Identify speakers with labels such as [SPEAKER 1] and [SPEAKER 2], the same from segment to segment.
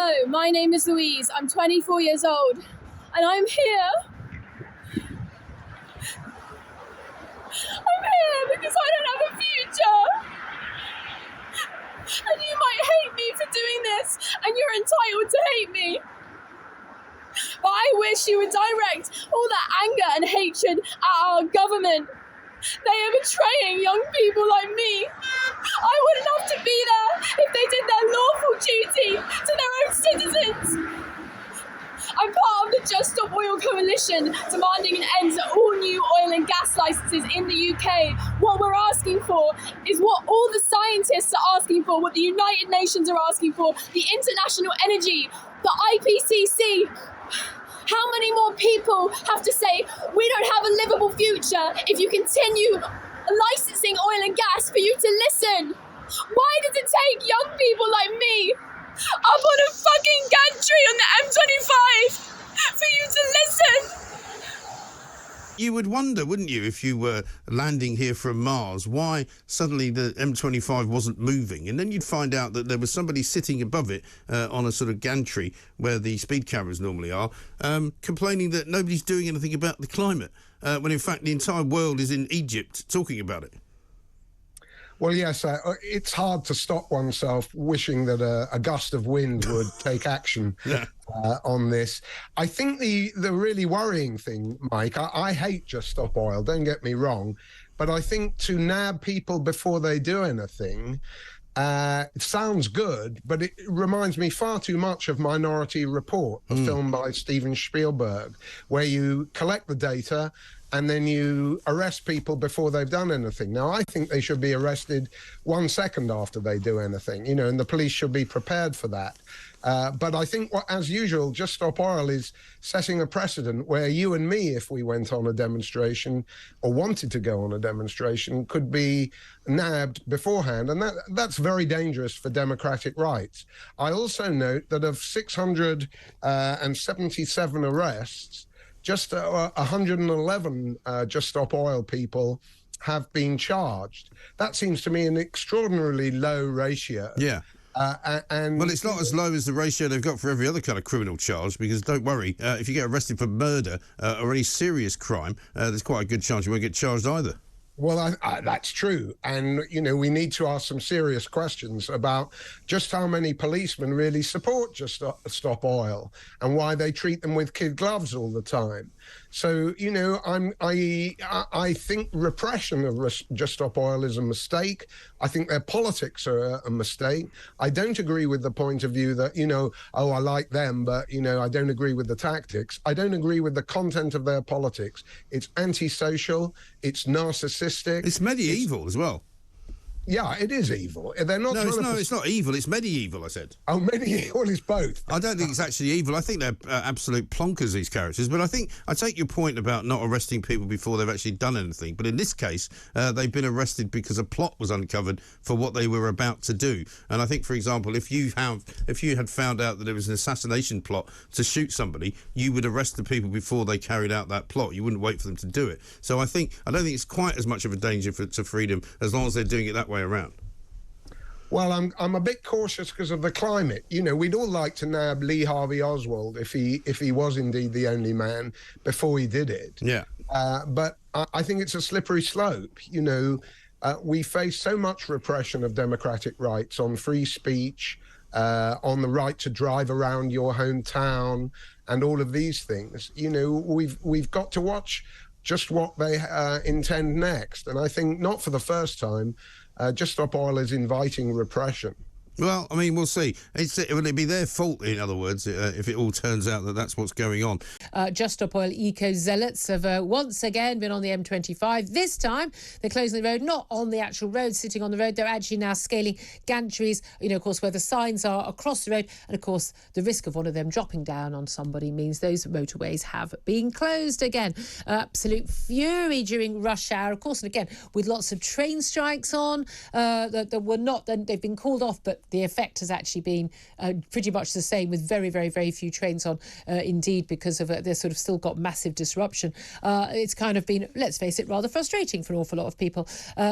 [SPEAKER 1] Hello, my name is Louise. I'm 24 years old, and I'm here. I'm here because I don't have a future. And you might hate me for doing this, and you're entitled to hate me. But I wish you would direct all that anger and hatred at our government. They are betraying young people like me. I wouldn't have to be there if they did their lawful duty to their own citizens. I'm part of the Just Stop Oil Coalition, demanding an end to all new oil and gas licences in the UK. What we're asking for is what all the scientists are asking for, what the United Nations are asking for, the International Energy, the IPCC. How many more people have to say, we don't have a livable future if you continue licensing oil and gas for you to listen? Why does it take young people like me up on a fucking gantry on the M25 for you to listen?
[SPEAKER 2] You would wonder, wouldn't you, if you were landing here from Mars, why suddenly the M25 wasn't moving? And then you'd find out that there was somebody sitting above it on a sort of gantry where the speed cameras normally are, complaining that nobody's doing anything about the climate, when in fact the entire world is in Egypt talking about it.
[SPEAKER 3] Well, yes, it's hard to stop oneself wishing that a gust of wind would take action on this. I think the really worrying thing, Mike, I hate Just Stop Oil, don't get me wrong, but I think to nab people before they do anything, it sounds good, but it reminds me far too much of Minority Report, a film by Steven Spielberg, where you collect the data and then you arrest people before they've done anything. Now, I think they should be arrested 1 second after they do anything, you know, and the police should be prepared for that. But I think, as usual, Just Stop Oil is setting a precedent where you and me, if we went on a demonstration or wanted to go on a demonstration, could be nabbed beforehand. And that's very dangerous for democratic rights. I also note that of 677 arrests, just 111 Just Stop Oil people have been charged. That seems to me an extraordinarily low ratio.
[SPEAKER 2] Yeah.
[SPEAKER 3] And
[SPEAKER 2] well, it's not as low as the ratio they've got for every other kind of criminal charge, because don't worry, if you get arrested for murder or any serious crime, there's quite a good chance you won't get charged either.
[SPEAKER 3] Well, that's true. And, you know, we need to ask some serious questions about just how many policemen really support Just Stop Oil and why they treat them with kid gloves all the time. So, you know, I think repression of Just Stop Oil is a mistake. I think their politics are a mistake. I don't agree with the point of view that, you know, oh, I like them, but, you know, I don't agree with the tactics. I don't agree with the content of their politics. It's antisocial. It's narcissistic.
[SPEAKER 2] It's medieval as well.
[SPEAKER 3] Yeah, it is evil. They're not.
[SPEAKER 2] It's not evil. It's medieval, I said.
[SPEAKER 3] Oh, medieval is both.
[SPEAKER 2] I don't think it's actually evil. I think they're absolute plonkers, these characters. But I take your point about not arresting people before they've actually done anything. But in this case, they've been arrested because a plot was uncovered for what they were about to do. And I think, for example, if you had found out that there was an assassination plot to shoot somebody, you would arrest the people before they carried out that plot. You wouldn't wait for them to do it. So I don't think it's quite as much of a danger to freedom as long as they're doing it that way around.
[SPEAKER 3] Well, I'm a bit cautious because of the climate. You know, we'd all like to nab Lee Harvey Oswald if he was indeed the only man before he did it.
[SPEAKER 2] Yeah.
[SPEAKER 3] But I think it's a slippery slope. You know, we face so much repression of democratic rights on free speech, on the right to drive around your hometown, and all of these things. You know, we've got to watch just what they intend next. And I think not for the first time, Just Stop Oil is inviting repression.
[SPEAKER 2] Well, I mean, we'll see. Will it be their fault, in other words, if it all turns out that that's what's going on?
[SPEAKER 4] Just Stop Oil eco-zealots have once again been on the M25. This time, they're closing the road, not on the actual road, sitting on the road. They're actually now scaling gantries, you know, of course, where the signs are across the road. And, of course, the risk of one of them dropping down on somebody means those motorways have been closed again. Absolute fury during rush hour, of course, and again, with lots of train strikes on that were not, they've been called off, but the effect has actually been pretty much the same, with very, very, very few trains on, indeed, because of they've sort of still got massive disruption. It's kind of been, let's face it, rather frustrating for an awful lot of people.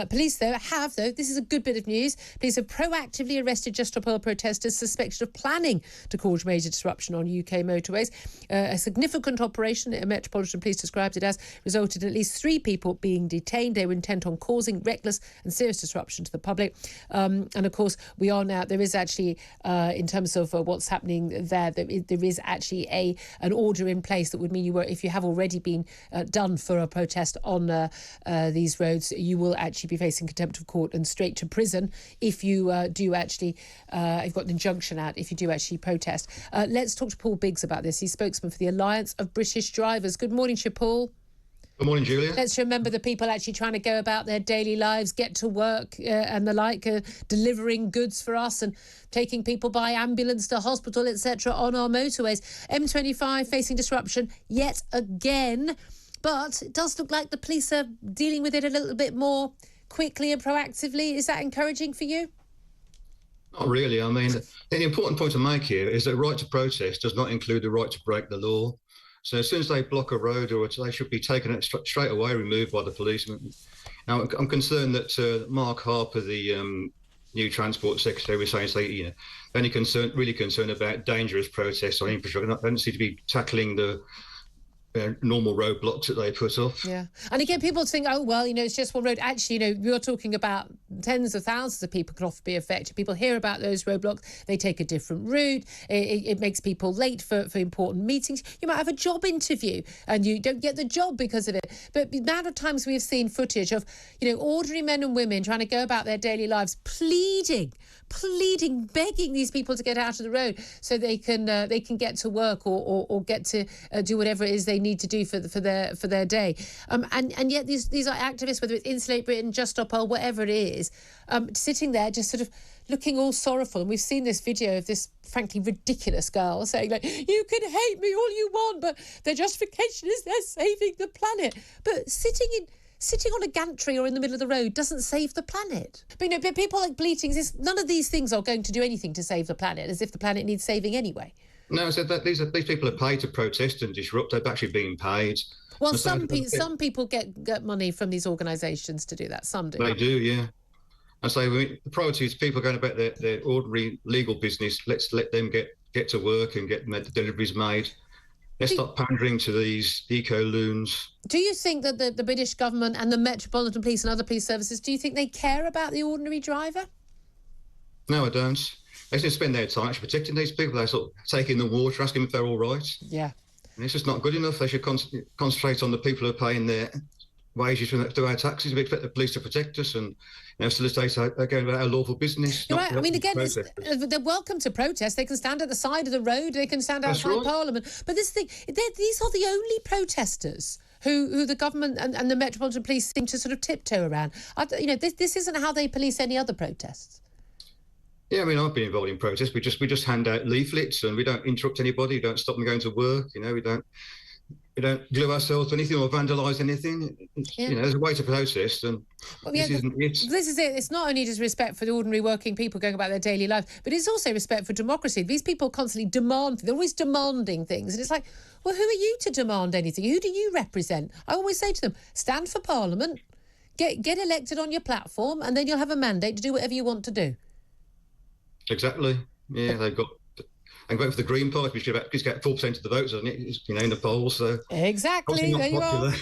[SPEAKER 4] Police, though, this is a good bit of news, police have proactively arrested Just Stop Oil protesters suspected of planning to cause major disruption on UK motorways. A significant operation, Metropolitan Police described it as, resulted in at least 3 people being detained. They were intent on causing reckless and serious disruption to the public. And of course, we are now, there is actually, in terms of what's happening there is actually an order in place that would mean if you have already been done for a protest on these roads, you will actually be facing contempt of court and straight to prison if you do actually, you've got an injunction out if you do actually protest. Let's talk to Paul Biggs about this. He's spokesman for the Alliance of British Drivers. Good morning, Paul.
[SPEAKER 5] Good morning, Julia.
[SPEAKER 4] Let's remember the people actually trying to go about their daily lives, get to work and the like, delivering goods for us and taking people by ambulance to hospital, etc. on our motorways. M25 facing disruption yet again, but it does look like the police are dealing with it a little bit more quickly and proactively. Is that encouraging for you?
[SPEAKER 5] Not really. I mean, the important point to make here is that right to protest does not include the right to break the law. So as soon as they block a road, or they should be taken straight away, removed by the policeman. Now, I'm concerned that Mark Harper, the new Transport Secretary, was saying only really concerned about dangerous protests on infrastructure. They don't seem to be tackling the normal roadblocks that they put up.
[SPEAKER 4] Yeah. And again, people think, oh, well, it's just one road. Actually, we're talking about tens of thousands of people can often be affected. People hear about those roadblocks. They take a different route. It makes people late for important meetings. You might have a job interview and you don't get the job because of it. But the amount of times we have seen footage of, ordinary men and women trying to go about their daily lives, pleading, begging these people to get out of the road so they can get to work or get to do whatever it is they need to do for their day. And yet these are activists, whether it's Insulate Britain, Just Stop Oil, whatever it is, sitting there just sort of looking all sorrowful. And we've seen this video of this frankly ridiculous girl saying, like, you can hate me all you want, but their justification is they're saving the planet. But sitting on a gantry or in the middle of the road doesn't save the planet. But people like bleating, none of these things are going to do anything to save the planet, as if the planet needs saving anyway.
[SPEAKER 5] No, I said that these people are paid to protest and disrupt. They're actually being paid.
[SPEAKER 4] Well, some people get money from these organisations to do that. Some do.
[SPEAKER 5] They do, yeah. And so the priority is people going about their ordinary legal business. Let's let them get to work and get the deliveries made. Let's stop pandering to these eco-loons.
[SPEAKER 4] Do you think that the British government and the Metropolitan Police and other police services, do you think they care about the ordinary driver?
[SPEAKER 5] No, I don't. They should spend their time actually protecting these people. They're sort of taking the water, asking if they're all right.
[SPEAKER 4] Yeah. And
[SPEAKER 5] it's just not good enough. They should concentrate on the people who are paying their wages to our taxes. We expect the police to protect us and facilitate going about our lawful business.
[SPEAKER 4] You're right. I mean, again, they're welcome to protest. They can stand at the side of the road. They can stand outside Parliament. But these are the only protesters who the government and the Metropolitan Police seem to sort of tiptoe around. This isn't how they police any other protests.
[SPEAKER 5] Yeah, I mean, I've been involved in protests. We just hand out leaflets and we don't interrupt anybody. We don't stop them going to work. We don't glue ourselves to anything or vandalise anything. There's a way to protest, and this isn't it.
[SPEAKER 4] This is it. It's not only just respect for the ordinary working people going about their daily lives, but it's also respect for democracy. These people constantly demand. They're always demanding things, and it's like, well, who are you to demand anything? Who do you represent? I always say to them, stand for Parliament, get elected on your platform, and then you'll have a mandate to do whatever you want to do.
[SPEAKER 5] Exactly. Yeah, they've got. And vote for the Green Party, which get 4% of the votes, doesn't it? In the polls. So
[SPEAKER 4] exactly. There you are.